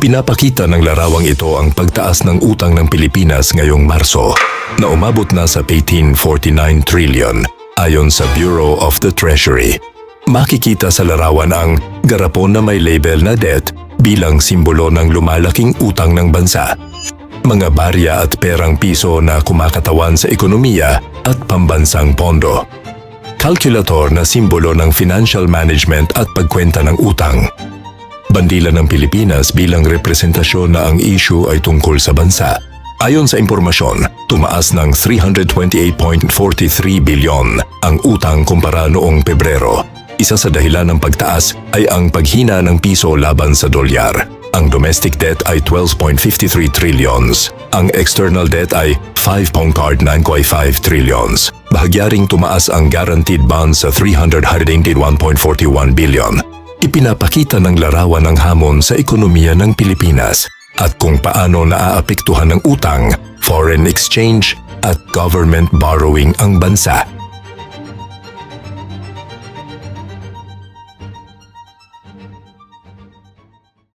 Ipinapakita ng larawang ito ang pagtaas ng utang ng Pilipinas ngayong Marso na umabot na sa 1849 trillion ayon sa Bureau of the Treasury. Makikita sa larawan ang garapon na may label na debt bilang simbolo ng lumalaking utang ng bansa. Mga barya at perang piso na kumakatawan sa ekonomiya at pambansang pondo. Calculator na simbolo ng financial management at pagkwenta ng utang. Bandila ng Pilipinas bilang representasyon na ang issue ay tungkol sa bansa. Ayon sa impormasyon, tumaas ng 328.43 bilyon ang utang kumpara noong Pebrero. Isa sa dahilan ng pagtaas ay ang paghina ng piso laban sa dolyar. Ang domestic debt ay 12.53 trillions. Ang external debt ay 5.9.5 trillions. Bahagyaring tumaas ang guaranteed bonds sa 381.41 billion. Ipinapakita ng larawan ng hamon sa ekonomiya ng Pilipinas at kung paano naaapektuhan ng utang, foreign exchange at government borrowing ang bansa.